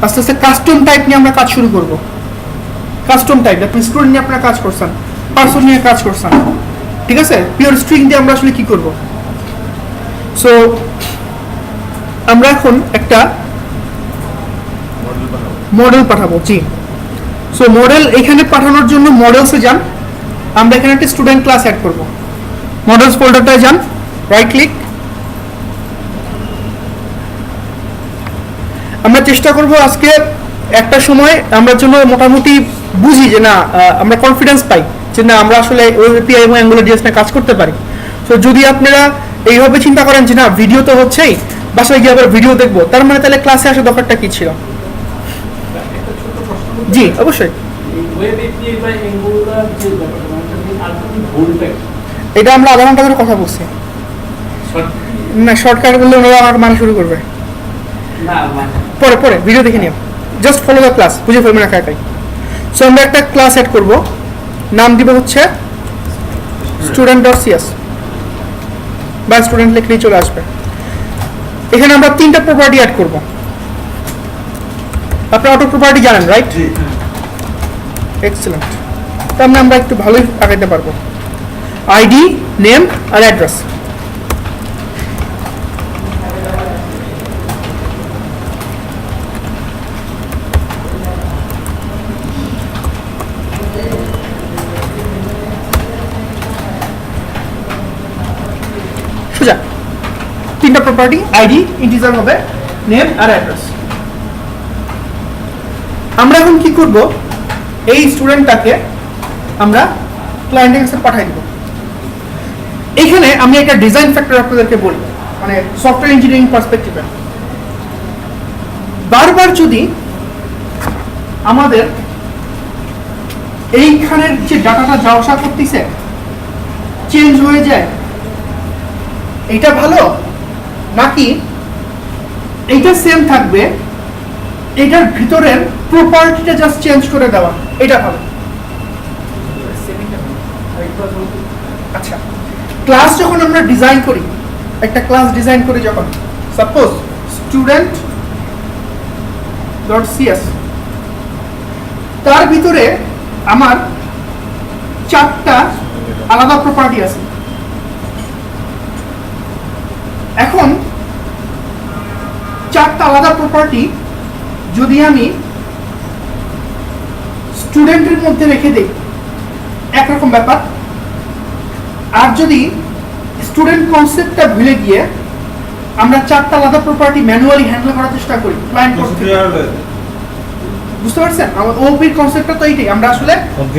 আস্তে আস্তে custom type নিয়ে আমরা কাজ শুরু করব। কাস্টম টাইপ, আপনি স্টুডেন্ট নিয়ে আপনারা কাজ করছেন, পার্সন নিয়ে কাজ করছেন, ঠিক আছে? পিওর স্ট্রিং দিয়ে আমরা আসলে কি করব? সো আমরা এখন একটা মডেল পাঠাবো। জি, সো মডেল এখানে পাঠানোর জন্য মডেলসে যান, আমরা এখানে একটা স্টুডেন্ট ক্লাস অ্যাড করব। মডেলস ফোল্ডারটায় যান, রাইট ক্লিক। আমরা চেষ্টা করব আজকে একটা সময় আমরা জন্য মোটামুটি বুঝি যে না, আমরা কনফিডেন্স পাই যে না আমরা আসলে ওয়েব এপিআই এবং অ্যাঙ্গুলার JS নিয়ে কাজ করতে পারি। তো যদি আপনারা এইভাবে চিন্তা করেন যে না ভিডিও তো হচ্ছেই, বাসায় গিয়ে আবার ভিডিও দেখবো, তার মানে তাহলে ক্লাসে আসার দরকারটা কি ছিল? জি অবশ্যই, এটা আমরা আধা ঘন্টা ধরে কথা বলছি না, শর্টকাট বললে ওনারা আমার মানে শুরু করবে। পরে পরে ভিডিও দেখে নিও, জাস্ট ফলো দ্য ক্লাস, বুঝে ফেলবেন একা একাই। সো আমরা একটা ক্লাস অ্যাড করব, নাম দিব হচ্ছে student.cs বা স্টুডেন্ট লিখলেই চলে আসবে। এখানে আমরা 3টা প্রপার্টি অ্যাড করব। আপনারা অটো প্রপার্টি জানেন, রাইট? এক্সেলেন্ট। তার মানে আমরা একটু ভালোই আগাইতে পারবো। আইডি, নেম আর অ্যাড্রেস। সোজা 3টা প্রপার্টি, আইডি ইন্টিজার হবে, নেম আর অ্যাড্রেস। আমরা এখন কি করব, এই স্টুডেন্টটাকে আমরা ক্লায়েন্টের কাছে পাঠিয়ে দেব। এখানে আমি একটা ডিজাইন ফ্যাক্টর আপনাদেরকে বলি, মানে সফটওয়্যার ইঞ্জিনিয়ারিং পার্সপেক্টিভে বারবার যদি আমাদের এইখানের যে ডাটাটা যাওয়া আসা করতেছে চেঞ্জ হয়ে যায়, এটা ভালো নাকি এইটা সেম থাকবে, এটার ভিতরের প্রপার্টিটা জাস্ট চেঞ্জ করে দেওয়া, এটা ভালো? আচ্ছা, ক্লাস যখন আমরা ডিজাইন করি, একটা ক্লাস ডিজাইন করি যখন, সাপোজ student.cs, তার ভিতরে আমার 4টা আলাদা প্রপার্টি আছে। এখন 4টা আলাদা প্রপার্টি যদি আমি স্টুডেন্টের মধ্যে রেখে দেই একরকম ব্যাপার, আর যদি স্টুডেন্ট কনসেপ্টটা ভুলে গিয়ে আমরা 4টা আলাদা প্রপার্টি ম্যানুয়ালি হ্যান্ডেল করার চেষ্টা করি ক্লায়েন্ট করতে, বুঝতে পারছেন? আমার ওপির কনসেপ্টটা তো এইটাই, আমরা আসলে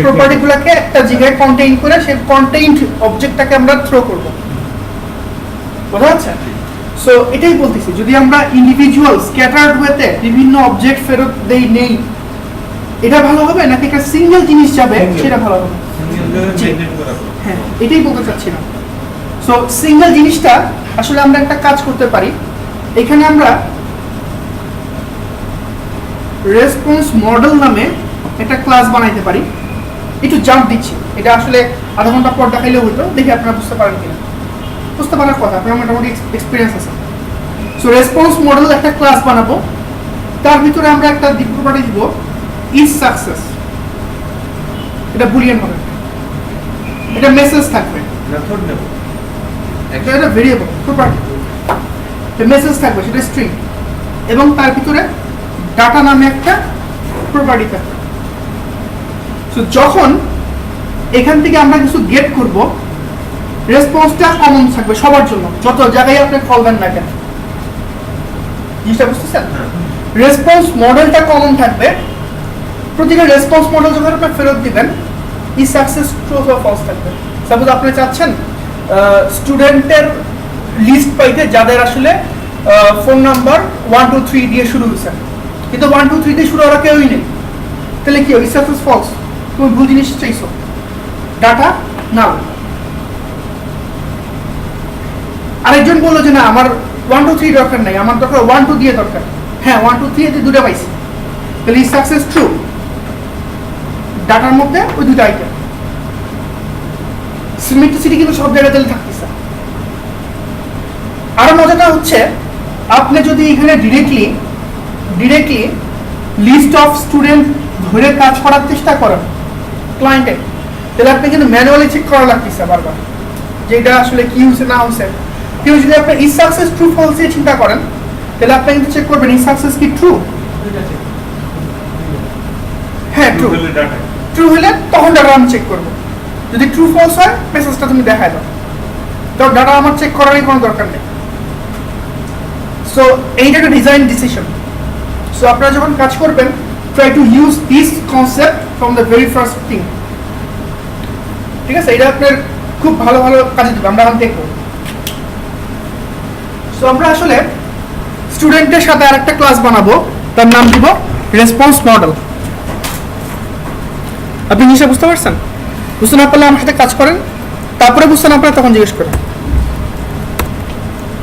প্রপার্টিগুলোকে একটা জায়গায় কন্টেইন করে সেই কন্টেইনড অবজেক্টটাকে আমরা থ্রো করব, বোঝা যাচ্ছে? সো এটাই বলতেছি, যদি আমরা ইন্ডিভিজুয়াল স্ক্যাটার্ড ওয়েতে বিভিন্ন অবজেক্ট ফেরত দেই নেই, এটা ভালো হবে নাকি একটা সিঙ্গেল জিনিস যাবে সেটা ভালো হবে? হ্যাঁ, এটাই বলতে চাচ্ছিলাম। সো সিঙ্গেল জিনিসটা আসলে আমরা একটা কাজ করতে পারি, এখানে আমরা রেসপন্স মডেল নামে একটা ক্লাস বানাইতে পারি। একটু জাম্প দিচ্ছি, এটা আসলে আধা ঘন্টা পর দেখাইলেও হতো, দেখি আপনারা বুঝতে পারেন কিনা। বুঝতে পারার কথা, আপনার মোটামুটি এক্সপিরিয়েন্স আছে। সো রেসপন্স মডেল একটা ক্লাস বানাবো, তার ভিতরে আমরা একটা প্রপার্টি দিব ইজ সাকসেস, এটা বুলিয়ান হবে, এটা মেসেজ থাকবে, এটা ভেরিয়েবল প্রপার্টি, মেসেজ থাকবে সেটা স্ট্রিং, এবং তার ভিতরে ডাটা নামে একটা প্রপার্টি থাকবে। সো যখন এখান থেকে আমরা কিছু গেট করব, রেসপন্সটা কমন থাকবে সবার জন্য, যত জায়গায় আপনি কলবেন না কেন, জিনিসটা বুঝতেছেন? রেসপন্স মডেলটা কমন থাকবে, প্রতিটা রেসপন্স মডেল যখন আপনি ফেরত দিবেন ই সাকসেস ট্রু অথবা ফলস থাকবে। সাপোজ আপনি চাচ্ছেন স্টুডেন্টের লিস্ট পাইতে যাদের আসলে ফোন নাম্বার 1 2 3 দিয়ে শুরু হয়েছে, কিন্তু 1 2 3 দিয়ে শুরু হওয়ার কেউই নেই, তাহলে কি হবে? ই সাকসেস ফলস, তুমি ভুল জিনিস চাইছো, ডাটা নাও। আরেকজন বললো যে না আমার 1 2 3 দরকার নাই, আমার দরকার 1 2 দিয়ে দরকার, হ্যাঁ 1 2 3 দিয়ে দুটো পাইছি, তাহলে ই সাকসেস ট্রু, ডাটার মধ্যে ওই দুটো আইটেম। সিমেট্রিসিটি কিন্তু সব জায়গায় তাহলে থাকতেছে। আরো মজাটা হচ্ছে আপনি যদি এখানে ডিরেক্টলি লিস্ট অফ স্টুডেন্ট ধরে কাজ করার চেষ্টা করেন ক্লায়েন্টে, তাহলে আপনি কিন্তু ম্যানুয়ালি চেক করা লাগতেছে বারবার যে এটা আসলে কি হচ্ছে না হচ্ছে। কেউ যদি আপনি ইজ সাকসেস ট্রু ফলস এ চিন্তা করেন, তাহলে আপনি কিন্তু চেক করবেন ইজ সাকসেস কি ট্রু। হ্যাঁ ট্রু, ট্রু হলে তখন ডাটা আমি চেক করবো। যদি ট্রু ফলস হয় মেসেজটা তুমি দেখাই দাও, তো ডাটা আমার চেক করারই কোনো দরকার নেই। সো এইটা একটা ডিজাইন ডিসিশন। সো আপনারা যখন কাজ করবেন, try to use this concept from the very first thing. ঠিক আছে, এটা আপনার খুব ভালো ভালো কাজে দেবে, আমরা এখন দেখবো। সো আমরা আসলে স্টুডেন্টের সাথে আরেকটা ক্লাস বানাবো, তার নাম দিব রেসপন্স মডেল। আপনি জিনিসটা বুঝতে পারছেন? বুঝতে না পারলে আমার সাথে কাজ করেন, তারপরে বুঝতে না পারলে তখন জিজ্ঞেস করেন।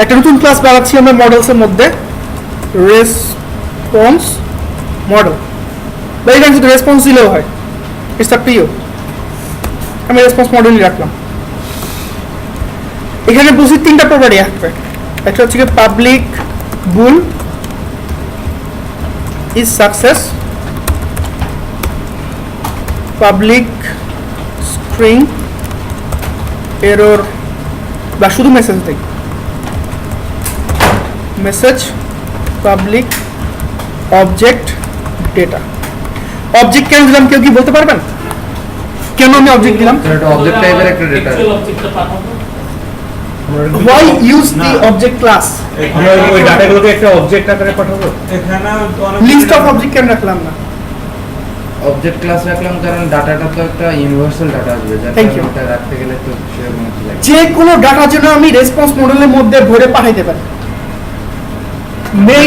একটা নতুন ক্লাস বানাচ্ছি আমরা মডেলসের মধ্যে, রেসপন্স মডেল, বা এখানে শুধু রেসপন্স দিলেও হয়, ইটস আপ টু ইউ। আমি রেসপন্স মডেলই রাখলাম। এখানে বুঝি তিনটা প্রপার্টি আসবে, একটা হচ্ছে public bull is success, public string error, বা শুধু মেসেজ দেখ message public object data. Object কেন দিলাম কেউ কি বলতে পারবেন? কেন আমি অবজেক্ট দিলাম? এটা অবজেক্ট টাইপের একটা data. Why use the object class? আমরা ওই ডাটাগুলোকে একটা অবজেক্ট আকারে পাঠাবো। এখানে লিস্ট অফ অবজেক্ট কেন রাখলাম না? অবজেক্ট ক্লাস রাখলাম কারণ ডাটাটা তো একটা ইউনিভার্সাল ডাটা আসবে, Thank you. যেটা রাখতে গেলে তো সেরকম কিছু লাগে। যে কোনো ডাটা যেন আমি রেসপন্স মডেলের মধ্যে ভরে পাঠাইতে পারি,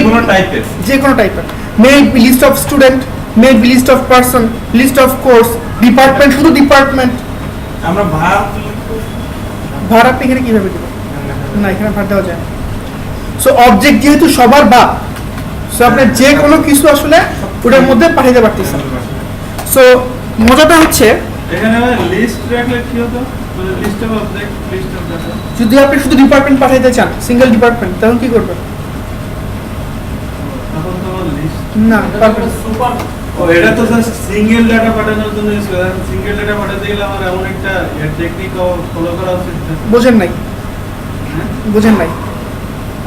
কোনো টাইপের যে কোনো টাইপের, maybe list of student, maybe list of person, list of course, department, শুধু ডিপার্টমেন্ট। আমরা ভার আপনি এখানে কিভাবে দেবেন? না, এখানে ভার দেওয়া যায় না। সো অবজেক্ট যেহেতু সবার বাপ, সো আপনি যে কোনো কিছু আসলে ওটার মধ্যে পাঠাইতে পারতেছেন। সো মজাটা হচ্ছে এখানে লিস্ট রাখলে কি হতো, মানে list of object, list of data. যদি আপনি শুধু ডিপার্টমেন্ট পাঠাইতে চান, সিঙ্গেল ডিপার্টমেন্ট, তখন কি করবেন? তখন তো লিস্ট না, পারবেন না। ও এটা তো জাস্ট সিঙ্গেল ডাটা পাঠানোর জন্য ইউজ করা। সিঙ্গেল ডাটা পাঠাতে গেলে আমার এমন একটা টেকনিক ফলো করা উচিত। বোঝেন নাই, বোঝেন নাই।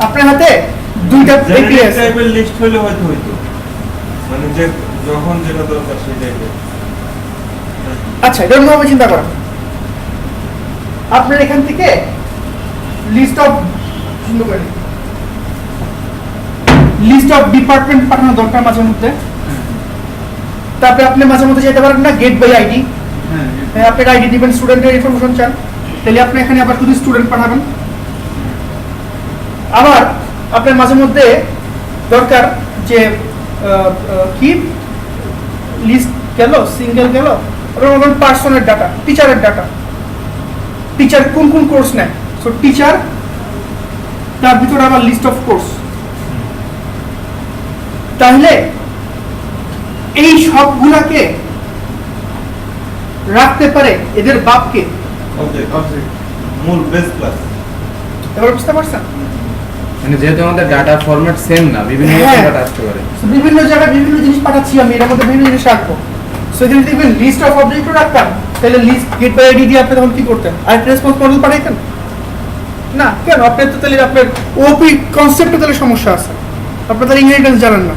আপনার হাতে দুইটা এপিআই আছে। টাইপের লিস্ট হলে হয়তো হইতো, মানে যে যখন যেটা দরকার সেই টাইপের। আচ্ছা, এটা অন্যভাবে চিন্তা করেন। আপনার এখান থেকে লিস্ট অফ ডিপার্টমেন্ট পাঠানো দরকার মাঝে মধ্যে। তারপরে আপনি মাঝে মধ্যে যেতে পারেন না গেট বাই আইডি, হ্যাঁ, আপনার আইডি দিবেন, স্টুডেন্টের ইনফরমেশন চান, তাহলে আপনি এখানে আবার শুধু স্টুডেন্ট পাঠাবেন। আবার আপনার মাঝে মধ্যে দরকার যে কি লিস্ট গেল, সিঙ্গেল গেল, পার্সনের ডাটা, টিচারের ডাটা, টিচার কোন কোন কোর্স নেয়, সো টিচার, তার ভিতরে আবার লিস্ট অফ কোর্স। তাহলে এই সবগুলাকে রাখতে পারে এদের বাপকে, অবজেক্ট মূল বেস ক্লাস। এবার বুঝতে পারছেন? মানে যেহেতু আমাদের ডাটা ফরম্যাট সেম না, বিভিন্ন হ্যাঁ। ডাটা আসতে পারে। So, বিভিন্ন জায়গায় বিভিন্ন জিনিস পাঠাচ্ছি আমি, এর মধ্যে বিভিন্ন জিনিস রাখবো। সো যদি দেখবেন লিস্ট অফ অবজেক্টও রাখতাম, তাহলে লিস্ট গেট বাই আইডি দিয়ে আপনি তখন কি করতেন? আর রেসপন্স মডেল পাঠাইতেন না কেন? আপনার তো তাহলে আপনার ওপি কনসেপ্টে তাহলে সমস্যা আছে, আপনার তাহলে ইনহেরিটেন্স জানেন না।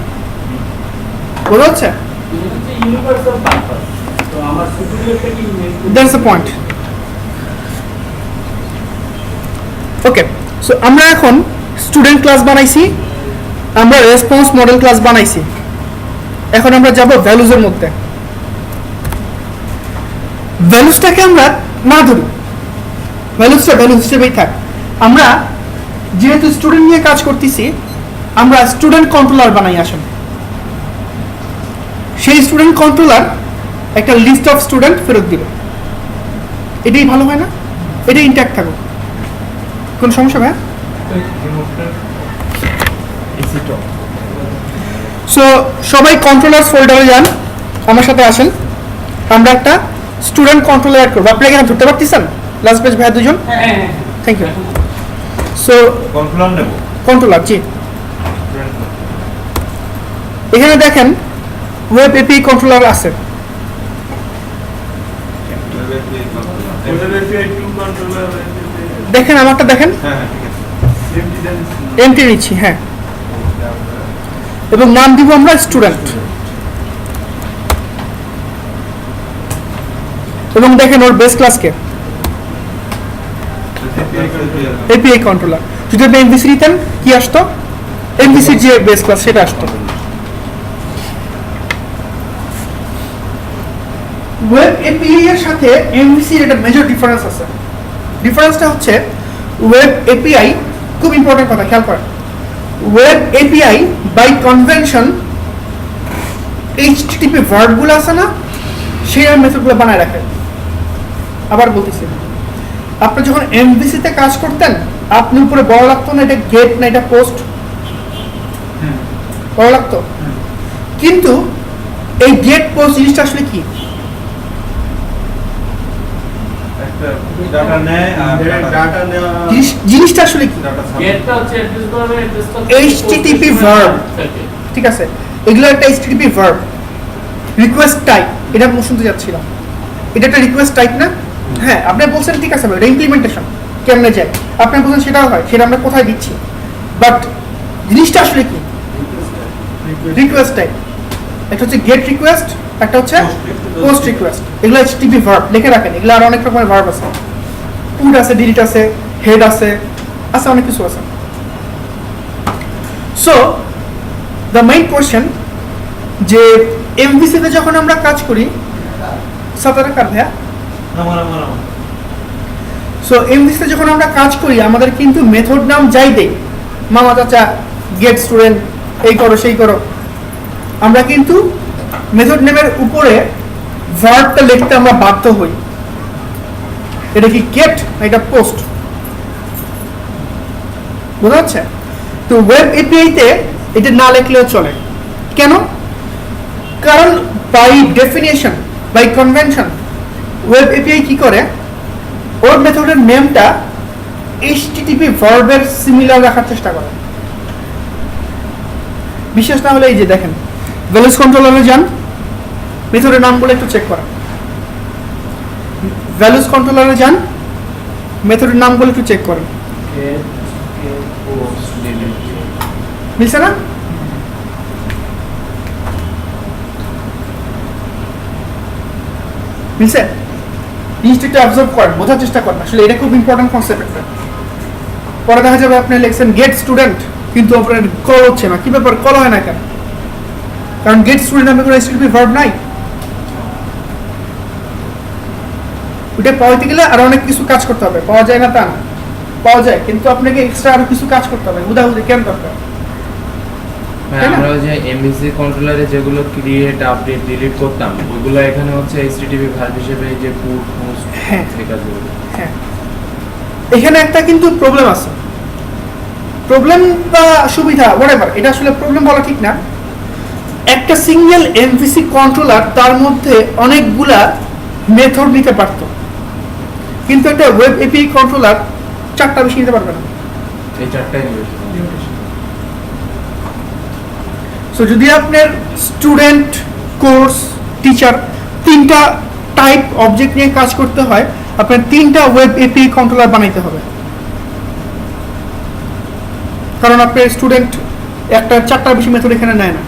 বোঝা যাচ্ছে? That's the point. Okay, so আমরা এখন স্টুডেন্ট ক্লাস বানাইছি, আমরা রেসপন্স মডেল ক্লাস বানাইছি। এখন আমরা যাব ভ্যালুজের মধ্যে। ভ্যালুজটাকে আমরা না ধরি, ভ্যালুজটা ভ্যালু হিসেবেই থাক। আমরা যেহেতু স্টুডেন্ট নিয়ে কাজ করতেছি, আমরা স্টুডেন্ট কন্ট্রোলার বানাই। আসুন, সেই স্টুডেন্ট কন্ট্রোলার একটা লিস্ট অফ স্টুডেন্ট ফেরত দিবে। এটাই ভালো হয় না? এটাই ইনট্যাক্ট থাকুক, কোন সমস্যা ভাই? সো সবাই কন্ট্রোলার ফোল্ডারে যান, আমার সাথে আসেন, আমরা একটা স্টুডেন্ট কন্ট্রোলার অ্যাড করবো। আপনি এখানে ধরতে পারতেছেন লাস্ট পেজ ভাই দুজন? Thank you. সো কন্ট্রোলার নেব, কন্ট্রোলার, জি। এখানে দেখেন ওয়েব এপিআই কন্ট্রোলার আছে। ওদের API 2 কন্ট্রোলার দেখেন আমারটা দেখেন, হ্যাঁ ঠিক আছে এমটি নিচ্ছি, হ্যাঁ, এবং নাম দিব আমরা স্টুডেন্ট। এবং দেখেন ওর বেস ক্লাসকে এপিআই কন্ট্রোলার। যদি আপনি এমভিসি নিতেন কি আসতো, এমভিসির যে বেস ক্লাস সেটা আসতো। ওয়েব এপিআই এর সাথে এমভিসি এর একটা মেজর ডিফারেন্স আছে। ডিফারেন্সটা হচ্ছে ওয়েব এপিআই, খুব ইম্পর্টেন্ট কথা খেয়াল করেন, web API by convention HTTP ভার্বগুলো আছে না, সেই মেথডগুলো বানায় রাখে। আবার বলতেছি, আপনি যখন এমভিসিতে কাজ করতেন আপনি উপরে বড় লাগতো না এটা গেট না এটা পোস্ট, বড় লাগতো, কিন্তু এই গেট পোস্ট জিনিসটা আসলে কি? একটা ডাটা নেয় আর ডাটা নেওয়া জিনিসটা আসলে কি? ডাটা গেটটা হচ্ছে অ্যাড্রেস করবে, অ্যাড্রেস করতে HTTP verb। ঠিক আছে, এগুলো একটা HTTP ভার্ব, রিকোয়েস্ট টাইপ। এটা আমি শুনতে যাচ্ছিলাম, এটা একটা রিকোয়েস্ট টাইপ না? হ্যাঁ, আপনি বলছেন ঠিক আছে ভাই, এটা ইমপ্লিমেন্টেশন কেমনে যায়, আপনি বলছেন সেটাও হয়, সেটা আমরা কোথায় দিচ্ছি, বাট জিনিসটা আসলে কি? Request type. একটা হচ্ছে গেট রিকোয়েস্ট, একটা হচ্ছে পোস্ট রিকোয়েস্ট। এগুলো HTTP ভার্ব, লিখে রাখেন। এগুলো আর অনেক রকমের ভার্ব আছে, পুট আছে, ডিলিট আছে, হেড আছে, অনেক কিছু আছে। সো দ্য মেইন কোয়েশ্চেন যে এমভিসিতে যখন আমরা কাজ করি, সাতারা কার ভাইয়া, আমার সো এমভিসিতে যখন আমরা কাজ করি আমাদের কিন্তু মেথড নাম যাই দেই, মামা চাচা গেট স্টুডেন্ট এই করো সেই করো, আমরা কিন্তু মেথড নেমের উপরে ভার্বটা লিখতে আমরা বাধ্য হই। এটা কি গেট না এটা পোস্ট? বোঝা যাচ্ছে? তো ওয়েব এপিআই তে এটা না লিখলেও চলে। কেন? কারণ by definition, by convention web API কি করে, ওর মেথডের নেমটা এইচটিটিপি ভার্বের সিমিলার রাখার চেষ্টা করে। বিশেষ না হলে এই যে দেখেন, ভ্যালুস কন্ট্রোলারে যান, মেথডের নামগুলো একটু চেক করেন। ভ্যালুস কন্ট্রোলারে যান, মেথডের নামগুলো একটু চেক করেন, গেট পোস্ট ডিলিট। মিলছে না? মিলছে? জিনিসটা একটু অবজার্ভ করেন, বোঝার চেষ্টা করেন। আসলে এটা খুব ইম্পর্টেন্ট কনসেপ্ট একটা। পরে দেখা যাবে আপনি লিখছেন গেট স্টুডেন্ট, কিন্তু আপনার কল হচ্ছে না। কি ব্যাপার, কল হয় না কেন? কারণ গেট স্টুডেন্ট নামে কোনো HTTP ভার্ব নাই। ওটা পাওয়াতে গেলে আরো অনেক কিছু কাজ করতে হবে, পাওয়া যায় না তা না, পাওয়া যায়, কিন্তু আপনাকে এক্সট্রা আরো কিছু কাজ করতে হবে। উদাহরণ কেন দরকার? মানে তাই না? আমরা ওই যে এমভিসি কন্ট্রোলারে যেগুলো ক্রিয়েট আপডেট ডিলিট করতাম ওগুলো এখানে হচ্ছে এইচটিটিপি ভার্ব হিসেবে এই যে পুট পোস্ট হ্যাঁ। এই কাজগুলো। হ্যাঁ, এখানে একটা কিন্তু প্রবলেম আছে। প্রবলেম বা সুবিধা হোয়াটএভার, এটা আসলে প্রবলেম বলা ঠিক না। একটা সিঙ্গেল এমভিসি কন্ট্রোলার তার মধ্যে অনেকগুলা মেথড নিতে পারতো, কিন্তু একটা ওয়েব এপিআই কন্ট্রোলার চারটা বেশি নিতে পারবে না। এই চারটাই নেবে। সো যদি আপনার স্টুডেন্ট, কোর্স, টিচার তিনটা টাইপ অবজেক্ট নিয়ে কাজ করতে হয়, আপনার তিনটা ওয়েব এপিআই কন্ট্রোলার বানাইতে হবে। কারণ আপনার স্টুডেন্ট একটা চারটার বেশি মেথড এখানে নেয় না,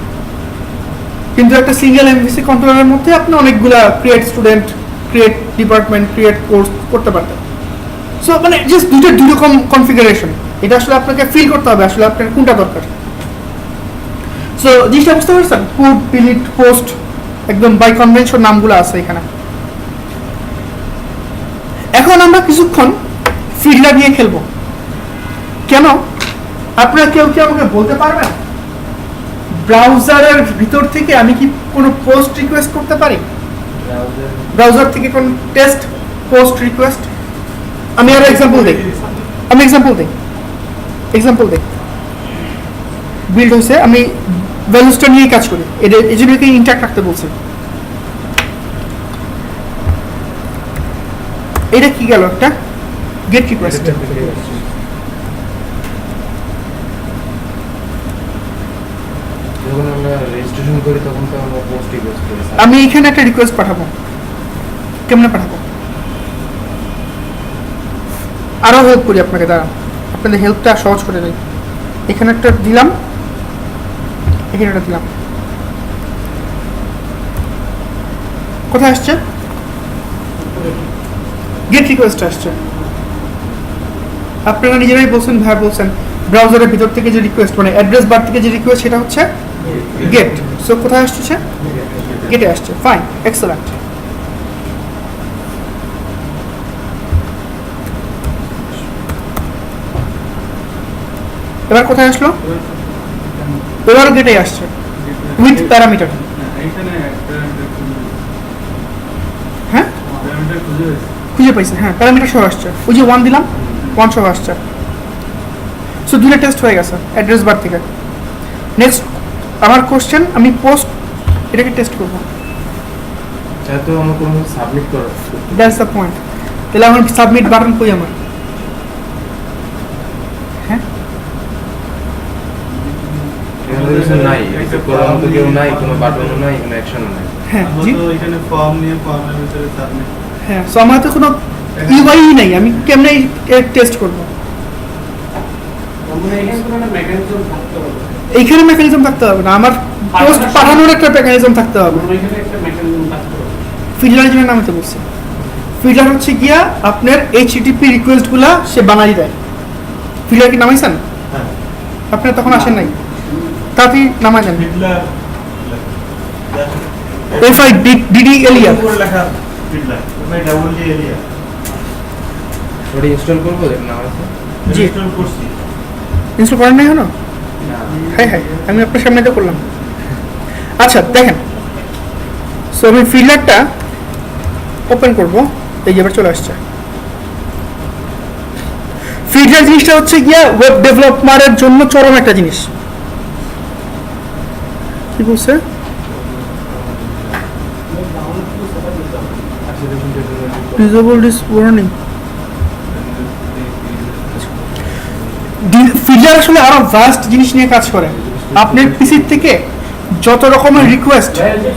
কিন্তু একটা সিঙ্গেল এমভিসি কন্ট্রোলারের মধ্যে আপনি অনেকগুলা create student, create department, create course করতে পারতেন। সো মানে জাস্ট দুই রকম কনফিগারেশন। এটা আসলে আপনাকে ফিল করতে হবে আসলে আপনার কোনটা দরকার। সো জিনিসটা বুঝতে পারছেন? পুট, ডিলিট, পোস্ট, একদম বাই কনভেনশন নামগুলো আছে এখানে। এখন আমরা কিছুক্ষণ ফিল্টার নিয়ে খেলবো। কেন? আপনারা কেউ কি আমাকে বলতে পারবেন ব্রাউজারের ভিতর থেকে আমি কি কোনো পোস্ট রিকোয়েস্ট করতে পারি? ব্রাউজার থেকে কোন টেস্ট পোস্ট রিকোয়েস্ট? আমি আরো এক্সাম্পল দিই, এক্সাম্পল দিই। বিল্ড হয়েছে, আমি ভ্যালুসটা নিয়ে কাজ করি, এই জন্য ইন্টাক্ট রাখতে বলছি। এটা কি গেল, একটা গেট রিকোয়েস্ট। যখন আমরা রেজিস্ট্রেশন করি তখন তো আমরা পোস্ট রিকোয়েস্ট করি স্যার। আমি এখানে একটা রিকোয়েস্ট পাঠাবো, কেমনে পাঠাবো? আরো হেল্প করি আপনাকে, দাঁড়ান আপনাদের হেল্পটা সহজ করে দেয়। এখানে একটা দিলাম, এখানে একটা দিলাম, কোথায় আসছে? গেট রিকোয়েস্ট আসছে। আপনারা নিজেরাই বলছেন, ভাই বলছেন ব্রাউজারের ভিতর থেকে যে রিকোয়েস্ট, মানে অ্যাড্রেস বার থেকে যে রিকোয়েস্ট, সেটা হচ্ছে গেট। সো কোথায় আসছে? গেটে আসছে। Fine, excellent. এবার কোথায় আসলো? এবার গেটে আসছে উইথ প্যারামিটার। এখানে হ্যাঁ প্যারামিটার খুঁজে পেয়েছি। খুঁজে পাইছে, হ্যাঁ প্যারামিটার সহ আসছে। ওই যে 1 দিলাম, 1 সহ আসছে। সো দুটো টেস্ট হয়ে গেছে অ্যাড্রেস বার থেকে। নেক্সট আমার কোশ্চেন, আমি পোস্ট এটাকে টেস্ট করবো। এটা তো আমার কোনো সাবমিট করা দ্যাটস দ্য পয়েন্ট। তাহলে আমার সাবমিট বাটন কই আমার? হ্যাঁ এখানে কিছু নাই, অ্যাকসেপ্ট করার মতো কেউ নাই, কোনো বাটনও নাই, কোনো অ্যাকশনও নাই। হ্যাঁ আমার জি তো এখানে ফর্ম নিয়ে ফর্মের ভিতরে সাবমিট। হ্যাঁ। সো আমার তো কোনো ইউআই নাই, আমি কেমনে টেস্ট করবো? আমরা এখানে কোনো একটা মেকানিজম থাকতে হবে। এইখানে মেকানিজম থাকতে হবে না, আমার পোস্ট পাঠানোর একটা মেকানিজম থাকতে হবে। আমরা এখানে একটা মেকানিজম থাকতে হবে। ফিল্টার যেটা নামাতে বলছি, ফিল্টার হচ্ছে গিয়া আপনার এইচটিটিপি রিকোয়েস্টগুলা সে বানাই দেয়। ফিল্টার কি নামাইছেন? হ্যাঁ আপনার তখন আসেন নাই, তাড়াতাড়ি নামাই দেন। Fiddler FIDD এলিয়া। উপরে লেখা ফিডলার, আমি ডাবল জি এরিয়া ওটা ইনস্টল করবো দেখ না আছে। জি। ইনস্টল করছি। ইনস্টল করেন নাই এখনো? হ্যাঁ হ্যাঁ, আমি আপনার সামনে তো করলাম। আচ্ছা দেখেন, সো আমি ফিল্টারটা ওপেন করব। এই যে এবার চলে আসছে। ফিল্টার জিনিসটা হচ্ছে গিয়া ওয়েব ডেভেলপমারের জন্য চরম একটা জিনিস। কি বলছে? Disable this warning. ফিল্টার আসলে আরো ভাস্ট জিনিস নিয়ে কাজ করে। আপনার পিসি থেকে যত রকমের রিকোয়েস্ট,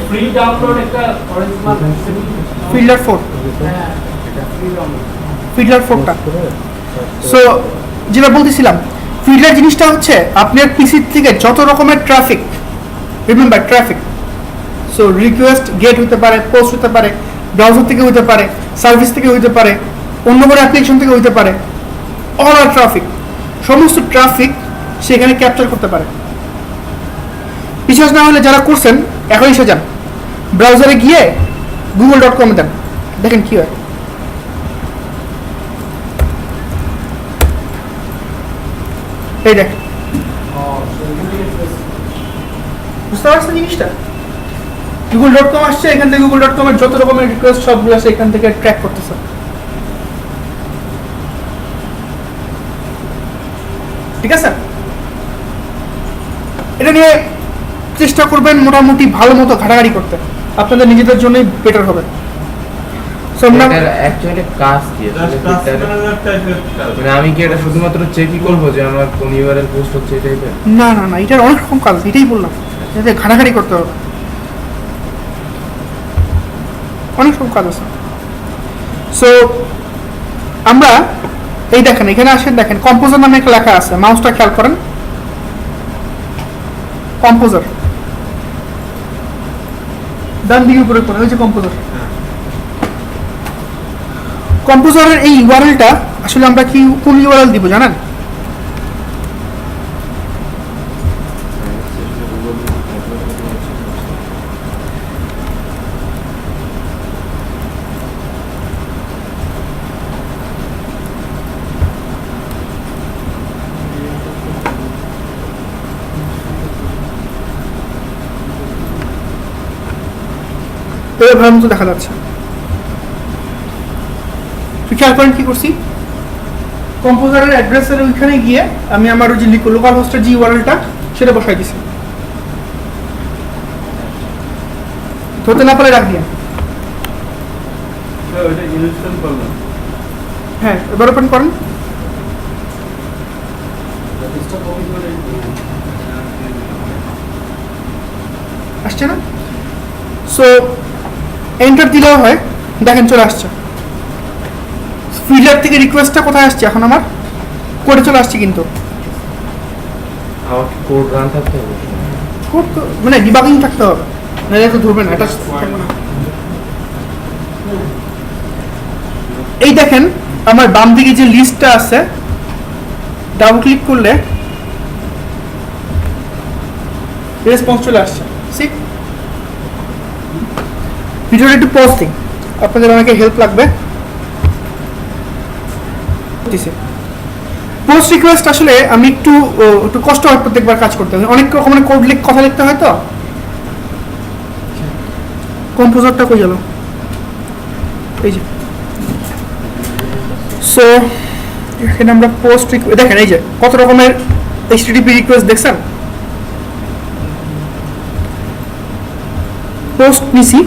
ফ্রি ডাউনলোড একটা অরিজিনাল ফিল্টার 4, হ্যাঁ এটা ফ্রি ডাউনলোড। ফিল্টার 4টা। সো যেটা বলতেছিলাম, ফিল্টার জিনিসটা হচ্ছে আপনার পিসি থেকে যত রকমের traffic, remember traffic, so request get হতে পারে, পোস্ট হতে পারে, ব্রাউজার থেকে হতে পারে, সার্ভিস থেকে হতে পারে, অন্য কোনো অ্যাপ্লিকেশন থেকে হতে পারে, অল আর ট্রাফিক, সমস্ত ট্রাফিক সেখানে ক্যাপচার করতে পারে। বিশ্বাস না হলে যারা করছেন এখনই এসে যান, ব্রাউজারে গিয়ে google.com দেন, দেখেন কি হয়। এই দেখ, বুঝতে পারছেন জিনিসটা? google.com আসছে, এখান থেকে google.com এর যত রকমের রিকোয়েস্ট সবগুলো আছে এখান থেকে ট্র্যাক করতেছে। ঠিক আছে, এটা নিয়ে চেষ্টা করবেন মোটামুটি ভালো মতো ঘাটাঘাটি করতে, আপনাদের নিজেদের জন্যই বেটার হবে। সো আমরা এটার অ্যাকচুয়ালি কাজ কি আসলে? মানে আমি কি এটা শুধুমাত্র চেকই করবো যে আমার কোন ইউআরএল পোস্ট হচ্ছে এই টাইপের? না না না, এটার অনেক রকম কাজ, এটাই বললাম, এটাতে ঘাটাঘাটি করতে হবে, অনেক রকম কাজ আছে। সো আমরা এই দেখেন, এখানে আসেন, দেখেন কম্পোজার নামে একটা লেখা আছে, মাউসটা খেয়াল করেন, কম্পোজার ডান দিকে উপরে করে, ওই যে কম্পোজার। কম্পোজারের এই ইউআরএলটা আসলে আমরা কি কোন ইউআরএল দিব জানেন? এবার ভালো মতো দেখা যাচ্ছে। খেয়াল করেন কি করছি, কম্পোজারের অ্যাড্রেসের ওইখানে গিয়ে আমি আমার ওই যে লোকাল হোস্টের যে ইউআরএলটা সেটা বসাই দিছি, ধরতে না পারে রাখ দিয়ে। ওইটা ইনস্টল করলাম। হ্যাঁ, এবার ওপেন করেন। আসছে না? সো এন্টার দিলেও হয়, দেখেন চলে আসছে। ফিল্টার থেকে রিকোয়েস্টটা কোথায় আসছে এখন আমার কোডে চলে আসছে, কিন্তু আমার কোড রান থাকতে হবে। কোড মানে ডিবাগিং থাকতে হবে, নাহলে তো ধরবে না এটা। এই দেখেন আমার বাম দিকে যে লিস্টটা আছে, ডাবল ক্লিক করলে রেসপন্স চলে আসছে। ঠিক, ভিডিওটা একটু পজ দিন, আপনাদের অনেকে হেল্প লাগবে। পোস্ট রিকোয়েস্ট আসলে আমি একটু কষ্ট হয় প্রত্যেকবার কাজ করতে, অনেক রকমের কোড কথা লিখতে হয়, তো কম্পোজারটা কই গেল, এই যে। সো এখানে আমরা পোস্ট দেখেন, এই যে কত রকমের HTTP রিকোয়েস্ট দেখছেন। পোস্ট নিছি,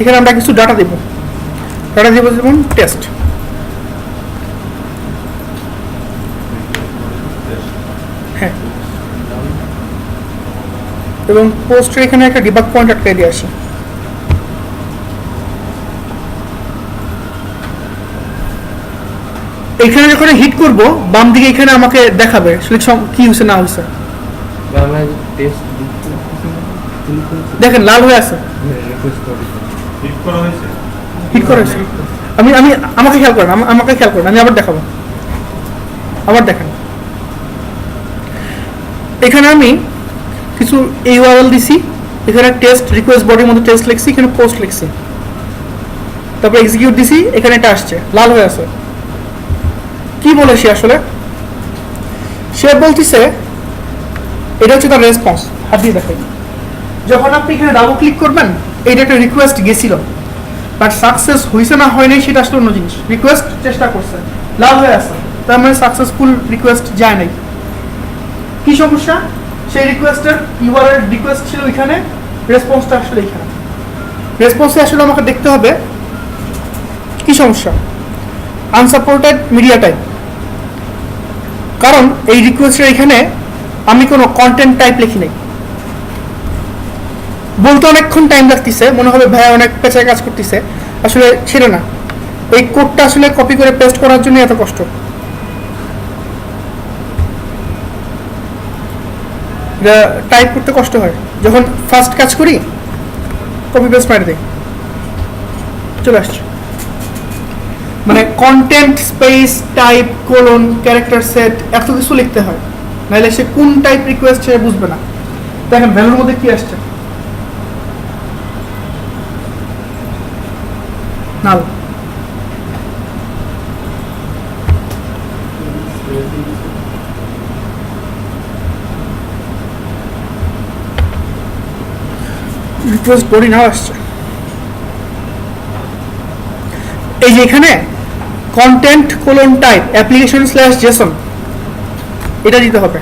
এখানে আমরা কিছু ডাটা দেব, যেমন টেস্ট। হ্যাঁ, এবং পোস্টের এখানে একটা ডিবাগ পয়েন্ট আটকে দিয়ে আসি। এখানে যখন হিট করব, বাম দিকে এখানে আমাকে দেখাবে কি হয়েছে না হয়েছে। দেখেন লাল হয়ে আছে, হিট করা হয়েছে। হিট করা হয়েছে। আমি আমি আমাকে খেয়াল করেন, আমি আবার দেখাবো। আবার দেখেন, এখানে আমি কিছু URL দিছি, এখানে টেস্ট রিকোয়েস্ট বডির মধ্যে টেস্ট লিখছি, এখানে পোস্ট লিখছি, তারপর এক্সিকিউট দিছি, এখানে এটা আসছে লাল হয়ে আছে। কি বলে সে আসলে? সে বলতেছে এটা হচ্ছে তার রেসপন্স। হাত দিয়ে দেখেন, যখন আপনি এখানে ডাবল ক্লিক করবেন, এইটা একটা রিকোয়েস্ট গেছিল, বাট সাকসেস হয়েছে না হয় নাই সেটা আসলে অন্য জিনিস। রিকোয়েস্ট চেষ্টা করছে, লাল হয়ে আছে, তার মানে সাকসেসফুল রিকোয়েস্ট যায় নাই। কি সমস্যা? সেই রিকোয়েস্টের URL রিকোয়েস্ট ছিল এখানে, রেসপন্সটা আসলে এখানে। রেসপন্সে আসলে আমাকে দেখতে হবে কি সমস্যা। আনসাপোর্টেড মিডিয়া টাইপ, কারণ এই রিকোয়েস্টের এখানে আমি কোনো কন্টেন্ট টাইপ লিখি নাই। বলতে অনেকক্ষণ টাইম লাগতেছে, মনে হবে ভাই অনেক পেঁচায় কাজ করতেছে, আসলে সেটা না। এই কোডটা আসলে কপি করে পেস্ট করার জন্য এত কষ্ট। এটা টাইপ করতে কষ্ট হয়, যখন ফার্স্ট কাজ করি কপি পেস্ট মারি দিই, চলে আসছে। মানে content space type colon character set এত কিছু লিখতে হয়, নাহলে সে কোন টাইপ রিকোয়েস্ট সে বুঝবে না। দেখেন ভ্যালুর মধ্যে কি আসছে, নাল। রিকোয়েস্ট বডি নাও আসছে। এই যে এখানে content colon type application slash Jason এটা দিতে হবে।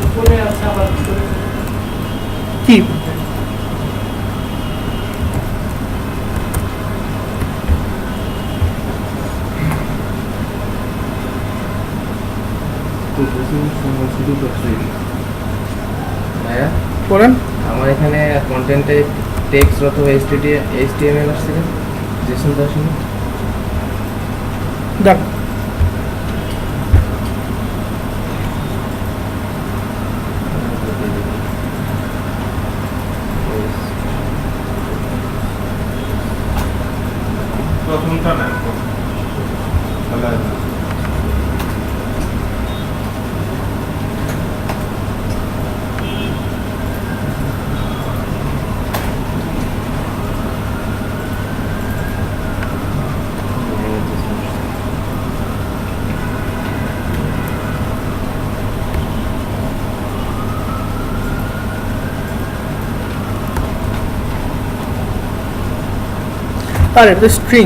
উপরে আছে আবার ভিতরে। কি ভাইয়া বলেন? আমার এখানে কন্টেন্টে টেক্সট অথবা HTML আসছে না, জেসন তো আসেনি। দেখ প্রথমটা না, আরে এটা স্ট্রিং।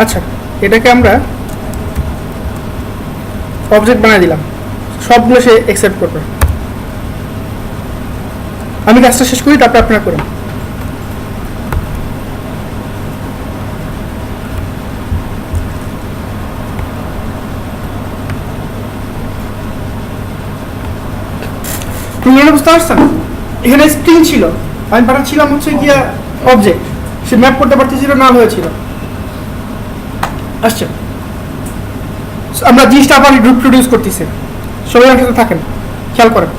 আচ্ছা, এটাকে আমরা অবজেক্ট বানিয়ে দিলাম, সবগুলো সে অ্যাকসেপ্ট করবে। আমি কাজটা শেষ করি, তারপর আপনারা করেন। বুঝতে পারছেন? এখানে স্প্রিং ছিল, আমি পাঠাচ্ছিলাম হচ্ছে গিয়া অবজেক্ট, সে ম্যাপ করতে পারতেছিল, নাল হয়েছিল। আসছে, আমরা জিনিসটা আবার রিপ্রোডিউস করতেছি। সবাই আমার সাথে থাকেন, খেয়াল করেন।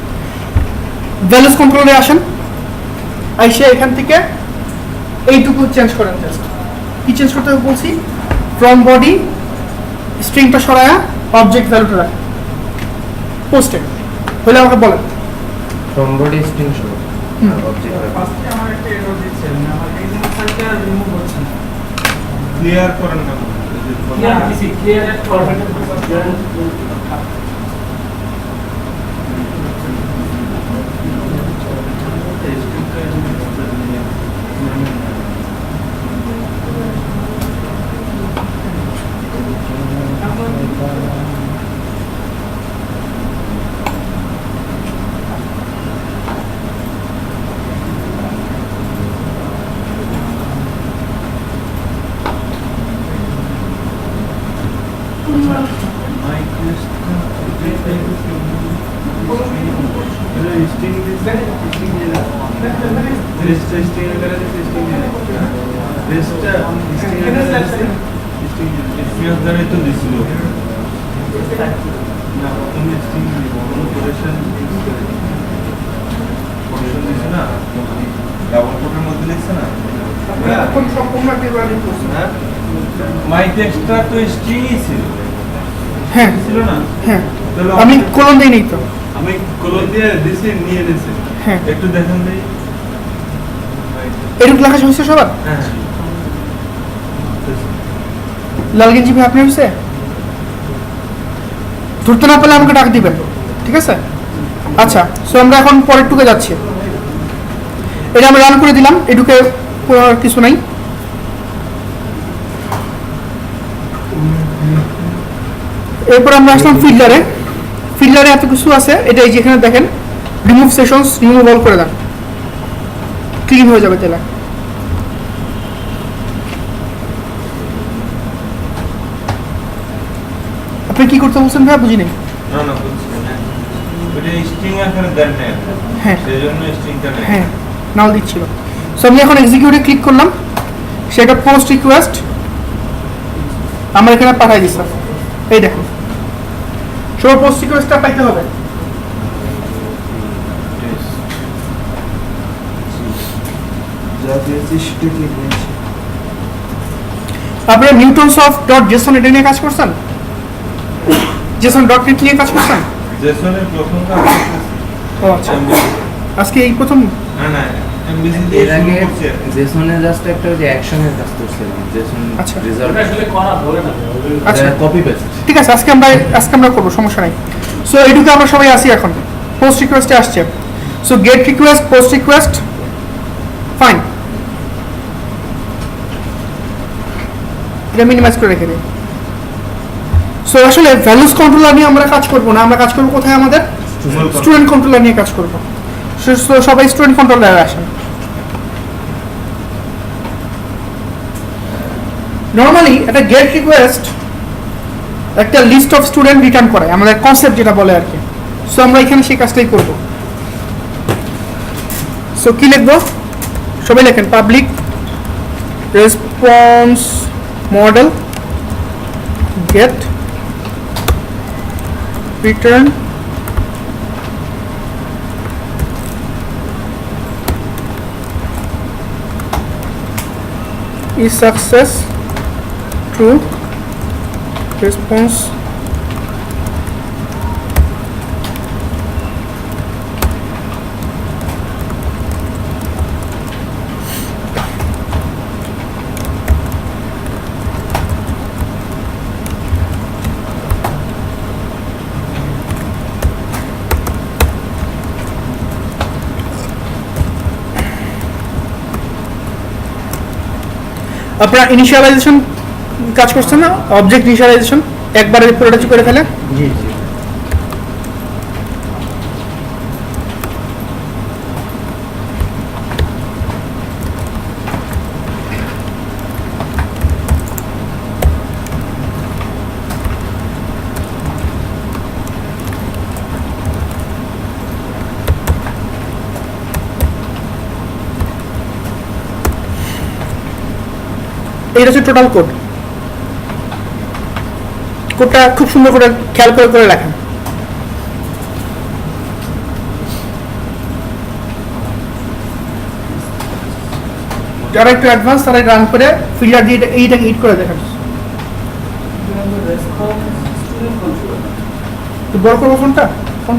ভ্যালুস কন্ট্রোলে আসেন, আইসে এখান থেকে এইটুকু চেঞ্জ করেন। জাস্ট কি চেঞ্জ করতে হবে বলছি, ফ্রম বডি স্ট্রিংটা সরায়া অবজেক্ট ভ্যালুটা রাখেন পোস্টে হলে আমাকে বলেন। From body string show object ফার্স্টে আমার একটা এরর দিচ্ছে, মানে আমার এই জিনিস ফাইলটা রিমুভ হচ্ছে না। ক্লিয়ার করেন না ক্লিয়ার দিছি, ক্লিয়ার ফরম্যাটেড এখন সম্পূর্ণ একটা evaluate করছি। মাই টেক্সটটা তো স্ট্রিংই ছিল, হ্যাঁ ছিল না? হ্যাঁ, তাহলে আমি কোলন দিই নেই তো। আমি কলম দিয়ে দিছি, নিয়ে নিয়েছি। হ্যাঁ, একটু দেখেন ভাই। এটুকু লেখা হয়েছে সবার? হ্যাঁ, লাল গেঞ্জি ভাই আপনি হয়েছে? ধরতে না পারলে আমাকে ডাক দিবেন, ঠিক আছে? আচ্ছা, সো আমরা এখন পরের টুকে যাচ্ছি। এটা আমরা রান করে দিলাম, এটুকে আর কিছু নাই। এরপর আমরা আসলাম ফিল্ডারে। ফিল্ডারে এত কিছু আছে, এটা এই যেখানে দেখেন রিমুভ সেশনস, রিমুভ অল করে দেন, ক্লিন হয়ে যাবে তাহলে। আপনি কি করতে বলছেন ভাই, বুঝি নাই। না না বুঝছি না, ওটা স্ট্রিং এখানে দেন না, হ্যাঁ সেজন্য স্ট্রিংটা নেই। হ্যাঁ, নাল দিচ্ছিল। সো আমি এখন এক্সিকিউটে ক্লিক করলাম, সেটা পোস্ট রিকোয়েস্ট আমার এখানে পাঠাই দিচ্ছে। এই দেখুন, সবার পোস্ট রিকোয়েস্টটা পাইতে হবে। আপনারা নিউটনস অফ ডট জেসন এটা নিয়ে কাজ করছেন? জেসন ডট নেট নিয়ে কাজ করছেন? জেসনের প্রথম কাজ ও আচ্ছা, আজকে এই প্রথম। না না, এমবিসি দিয়ে এর আগে শুরু করছি আর কি। জেসনের জাস্ট একটা যে অ্যাকশনের কাজ করছিলাম, জেসন আচ্ছা। রেজাল্ট ওটা আসলে করা ধরে না। আচ্ছা কপি পেস্ট। ঠিক আছে, আজকে আমরা করবো, সমস্যা নাই। সো এইটুকু আমরা সবাই আসি এখন। পোস্ট রিকোয়েস্টে আসছে, so get request, post request, fine. এটা মিনিমাইজ করে রেখে দিই। সো আসলে ভ্যালুস কন্ট্রোলার নিয়ে আমরা কাজ করবো না, আমরা কাজ করবো কোথায়, আমাদের স্টুডেন্ট কন্ট্রোলার নিয়ে কাজ করবো। সো সবাই স্টুডেন্ট কন্ট্রোলারে আসেন। নর্মালি একটা গেট রিকোয়েস্ট একটা লিস্ট অফ স্টুডেন্ট রিটার্ন করে, আমাদের কনসেপ্ট যেটা বলে আর কি। সো আমরা এখানে সেই কাজটাই করব। সো কি লিখবো, সবাই লেখেন public response model get return is success true response আপনারা ইনিশিয়ালাইজেশন কাজ করছেন না, অবজেক্ট ইনিশিয়ালাইজেশন একবারে পুরোটা করে ফেলে। জি জি। এইটা হচ্ছে টোটাল কোড। কোডটা খুব সুন্দর করে খেয়াল করে করে লেখেন। যারা একটু অ্যাডভান্স তারা রান করে ফিল্টার দিয়ে এইটাকে হিট করে দেখেন। বড় করবো ফোনটা,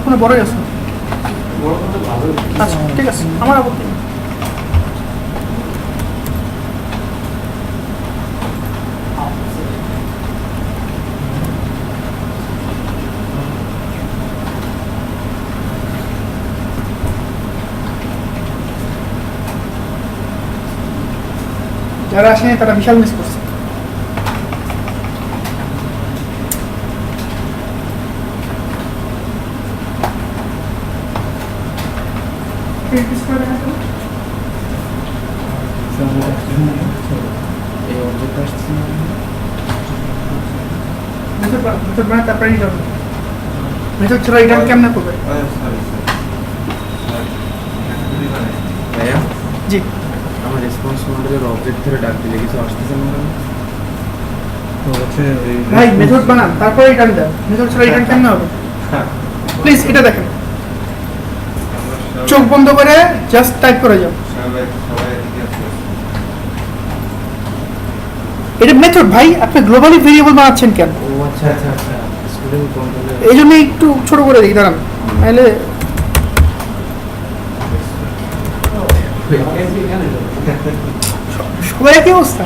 ফোনে বড়ই আছে। আচ্ছা ঠিক আছে, আমার আপত্তি নেই। যারা আসেনি তারা বিশাল মিস করছে। এই অবজেক্ট আসছে না। মেথড বানায় তারপরে রিটার্ন। মেথড ছাড়া রিটার্ন কেমনে করবে? ভাইয়া জি আমার রেসপন্স মডেলের অবজেক্ট ধরে ডাক দিলে কিছু আসতেছে না কেন? ভাই মেথড বানান তারপরে রিটার্ন দেন। মেথড ছাড়া রিটার্ন কেমনে হবে? প্লিজ এটা দেখেন, চোখ বন্ধ করে জাস্ট টাইপ করে যাও। এটা মেথড ভাই, আপনি গ্লোবালি ভেরিয়েবল বানাচ্ছেন কেন? ও আচ্ছা আচ্ছা আচ্ছা, স্টুডেন্ট কন্ট্রোলার। এই জন্য একটু ছোট করে দিই, দাঁড়ান নাহলে সবাই একই অবস্থা।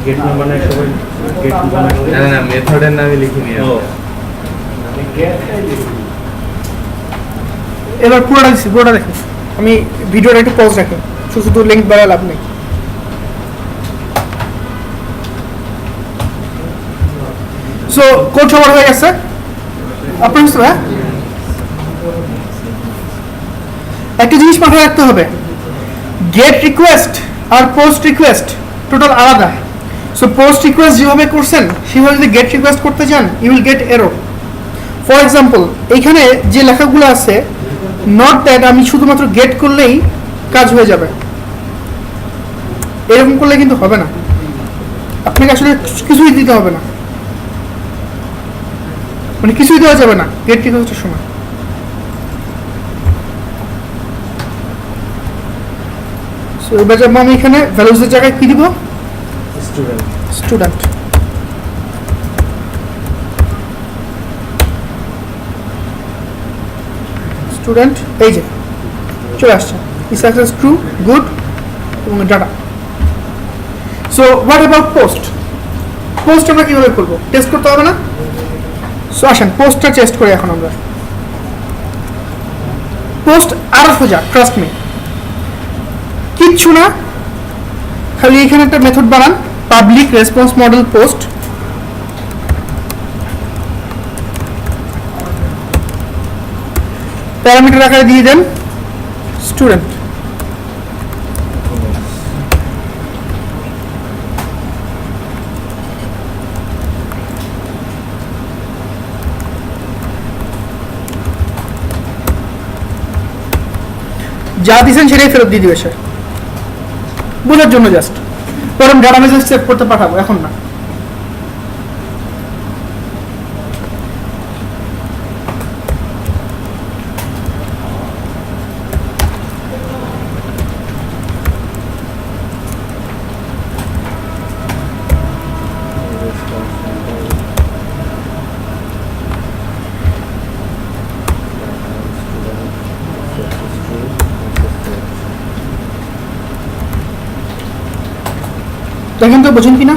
গেট নাম্বার না সবাই গেট নাম্বার না না মেথডের নামে লিখে নিয়ে এবার পুরোটা দিচ্ছি, পুরোটা দেখেন। আমি ভিডিওটা একটু পজ রাখি, শুধু শুধু লিঙ্ক বাড়া লাভ নেই। সো কোড সবার হয়ে গেছে আপনার? হ্যাঁ, একটা জিনিস মাথায় রাখতে হবে, গেট রিকোয়েস্ট আর পোস্ট রিকোয়েস্ট টোটাল আলাদা। সো পোস্ট রিকোয়েস্ট যেভাবে করছেন সেভাবে যদি গেট রিকোয়েস্ট করতে চান you will get error. For example এইখানে যে লেখাগুলো আছে, নট দ্যাট আমি শুধুমাত্র গেট করলেই কাজ হয়ে যাবে, এরকম করলে কিন্তু হবে না। আপনাকে আসলে কিছুই দিতে হবে না, মানে কিছুই দেওয়া যাবে না গেট রিকোয়েস্টের সময়। সো এবার যাবো আমি এখানে ভ্যালুজের জায়গায় কি দিব? স্টুডেন্ট। স্টুডেন্ট। স্টুডেন্ট এই যে চলে আসছে, ইস সাকসেস ট্রু, গুড এবং data. So what about post? Post আমরা কীভাবে করবো? টেস্ট করতে হবে না? সো আসেন পোস্টটা টেস্ট করি এখন আমরা। পোস্ট আরো সোজা, ট্রাস্ট মি, কিচ্ছু না, খালি এখানে একটা মেথড বানান, public response model post. Parameter আকারে দিয়ে দেন স্টুডেন্ট। যা দিয়েছেন সেটাই ফেরত দিয়ে দিবে স্যার, বোঝার জন্য জাস্ট। পরে আমি ডাটা মেসেজ সেভ করতে পাঠাবো, এখন না। দেখেন তো বোঝেন কিনা?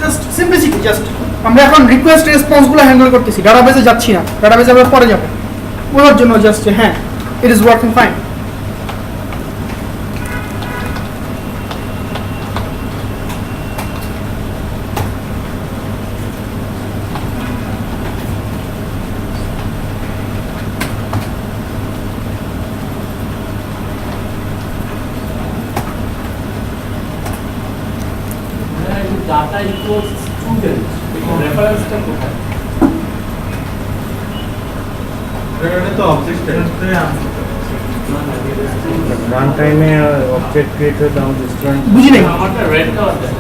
জাস্ট সিম্পলিসিটি, জাস্ট আমরা এখন রিকোয়েস্ট রেসপন্সগুলো হ্যান্ডেল করতেছি, ডাটাবেসে যাচ্ছি না, ডাটাবেসে আমরা পরে যাবো, বোঝার জন্য জাস্ট হ্যাঁ it is working fine. data equals student, রেফারেন্সটা কোথায়? এটা তো অবজেক্ট রান টাইমে অবজেক্ট ক্রিয়েট হয়ে আমাদের স্টুডেন্ট বুঝি নাই আমারটা রেড কালার দেয়।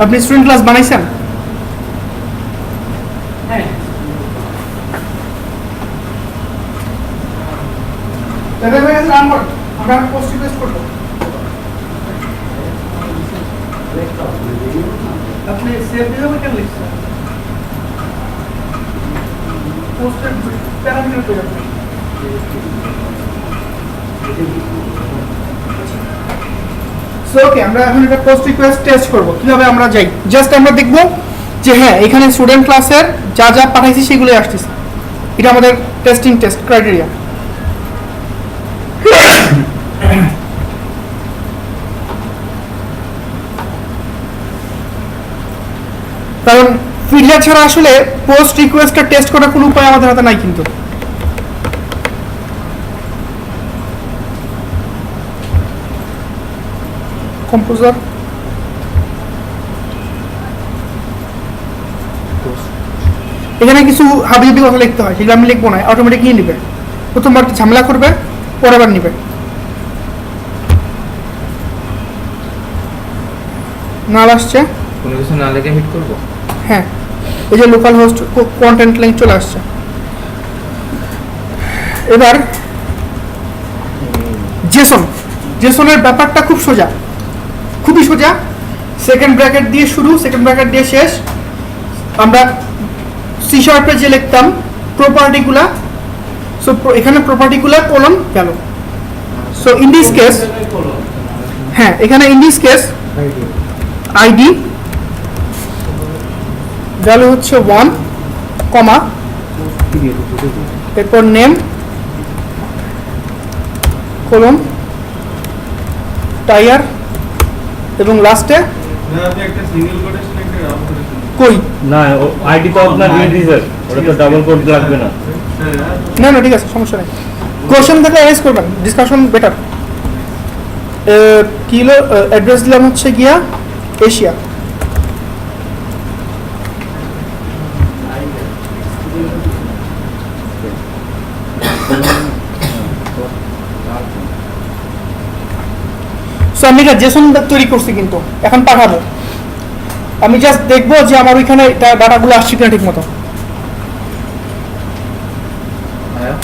আপনি স্টুডেন্ট ক্লাস বানাইছেন? হ্যাঁ তাহলে হয়ে গেছে রান করেন, আমরা পোস্ট রিকোয়েস্ট করবো। আপনি সেভ হিসাবে কেন লিখছেন? পোস্টের প্যারামিটার পেয়ে যাবেন। সো ওকে, আমরা এখন এটা পোস্ট রিকোয়েস্ট টেস্ট করব। কিভাবে আমরা যাই, জাস্ট আমরা দেখব যে হ্যাঁ এখানে স্টুডেন্ট ক্লাসের যা যা পাঠাইছি সেগুলোই আসতেছে। এটা আমাদের টেস্টিং টেস্ট ক্রাইটেরিয়া। কারণ ফিল্টার ছাড়া আসলে পোস্ট রিকোয়েস্টটা টেস্ট করার কোনো উপায় আমাদের হাতে নাই কিন্তু। কম্পোজার এখানে কিছু হাবিজাবি কথা লিখতে হয়, সেগুলো আমি লিখবো না, অটোমেটিক নিয়ে নিবে। প্রথমবার ঝামেলা করবে, পরের বার নিবে। নাল আসছে, কোনো কিছু না লেগে হিট করবো। হ্যাঁ এই যে লোকাল হোস্ট কন্টেন্ট লিঙ্ক চলে আসছে। এবার জেসনের ব্যাপারটা খুব সোজা, খুবই সোজা। সেকেন্ড ব্র্যাকেট দিয়ে শুরু, সেকেন্ড ব্র্যাকেট দিয়ে শেষ। আমরা সি শার্পে যে লিখতাম প্রপার্টিগুলা, সো এখানে প্রপার্টিগুলা কোলন গেল। সো ইন দিস কেস, হ্যাঁ এখানে in this case ID value হচ্ছে 1, কমা এরপর নেম কোলন টায়ার এবং লাস্টে আপনি একটা সিঙ্গেল কোটেশন একটা রাউন্ড কোটেশন কই না আইডি তো আপনার ইন্টিজার, ওটা তো ডাবল কোড লাগবে না। না না ঠিক আছে, সমস্যা নেই। কোশ্চেন থাকলে এরেজ করবেন, ডিসকাশন বেটার। কি হলো, অ্যাড্রেস দিলাম হচ্ছে গিয়া এশিয়া। সো আমি এটা জেসন তৈরি করছি কিন্তু এখন পাঠাবো। আমি জাস্ট দেখবো যে আমার ওইখানে ডাটাগুলো আসছে কিনা ঠিক মতো। হ্যাঁ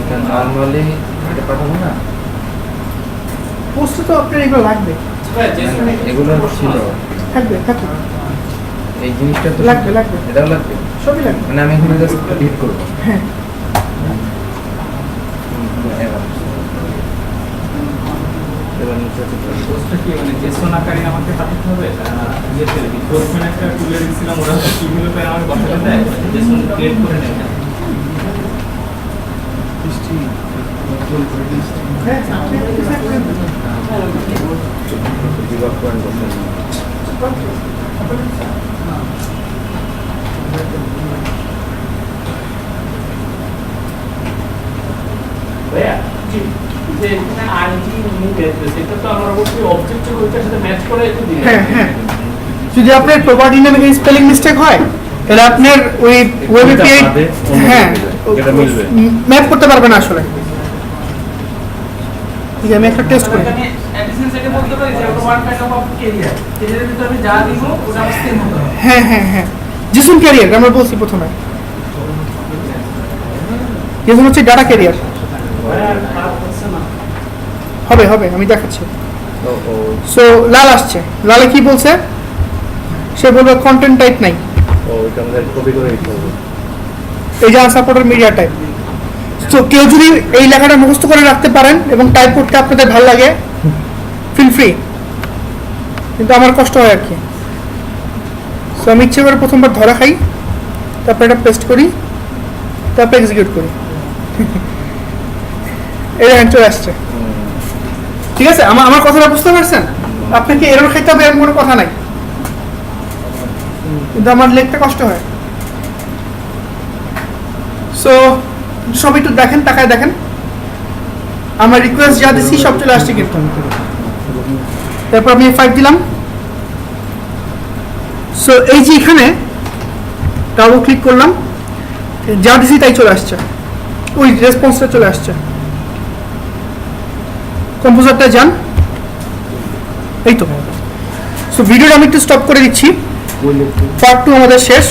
এটা নর্মালি এটা পাঠাবো না, পোস্টে তো আপনার এগুলো লাগবে, এগুলো ছিল থাকবে থাকবে, এই জিনিসটা তো লাগবে লাগবে, এটাও লাগবে। সবই লাগবে। মানে আমি এখানে জাস্ট হিট করবো। হ্যাঁ এবার নিচে পোস্টটা কি মানে জেসন আকারে আমাকে পাঠাতে হবে? ইয়েতে পোস্টম্যান একটা টুলে দিয়েছিলাম, ওরা কিভাবে করে আমাকে বসাতে দেয়, জেসন ক্রিয়েট করে নেয়। হ্যাঁ ডিবাগ পয়েন্ট বসাই। ভাইয়া যে এখানে আইডি নিবে সেটা তো আমরা অবশ্যই অবজেক্টের ওইটার সাথে ম্যাচ করে একটু দিই। হ্যাঁ হ্যাঁ, যদি আপনার প্রপার্টি নামে স্পেলিং মিস্টেক হয় তাহলে আপনার ওই ওয়েব এপিআই হ্যাঁ এটা মিলবে। ম্যাপ করতে পারবে না আসলে। ঠিক আছে, আমি একটা টেস্ট করি। আমি অ্যাডিশন সেটে বলতে পারি যে ওটা ওয়ান কাইন্ড অফ ক্যারিয়ার, ক্যারিয়ারের ভিতরে আমি যা দিব ওটা আমার সেম হবে। হ্যাঁ হ্যাঁ হ্যাঁ, জেসন ক্যারিয়ার আমরা বলছি প্রথমে। জেসন হচ্ছে ডাটা ক্যারিয়ার। হবে হবে, আমি দেখাচ্ছি। ও ও সো লাল আসছে, লালে কি বলছে, সে বলবে কন্টেন্ট টাইপ নাই, ও এটা আমাদের কপি করে দিতে হবে। এই যে আনসাপোর্টেড মিডিয়া টাইপ। তো কেউ যদি এই লেখাটা মুখস্থ করে রাখতে পারেন এবং টাইপ করতে আপনাদের ভালো লাগে, ফিল ফ্রি, কিন্তু আমার কষ্ট হয় আর কি। সো আমি ইচ্ছে করে প্রথমবার ধরা খাই, তারপর এটা পেস্ট করি, তারপর এক্সিকিউট করি। এই দেখেন চলে আসছে। ঠিক আছে, আমার কথাটা বুঝতে পারছেন? আপনাকে এরর খাইতে হবে এমন কোনো কথা নাই, কিন্তু আমার লিখতে কষ্ট হয়। সো সব একটু দেখেন, তাকায় দেখেন, আমার রিকোয়েস্ট যা দিচ্ছি সব চলে আসছে কিন্তু। তারপর আমি F5 দিলাম। সো এই যে এখানে ডাবল ক্লিক করলাম, যা দিছি তাই চলে আসছে। ওই রেসপন্সটা চলে আসছে। কম্পোজারটা যান, এই তো। সো ভিডিওটা আমি একটু স্টপ করে দিচ্ছি, পার্ট 2 আমাদের শেষ।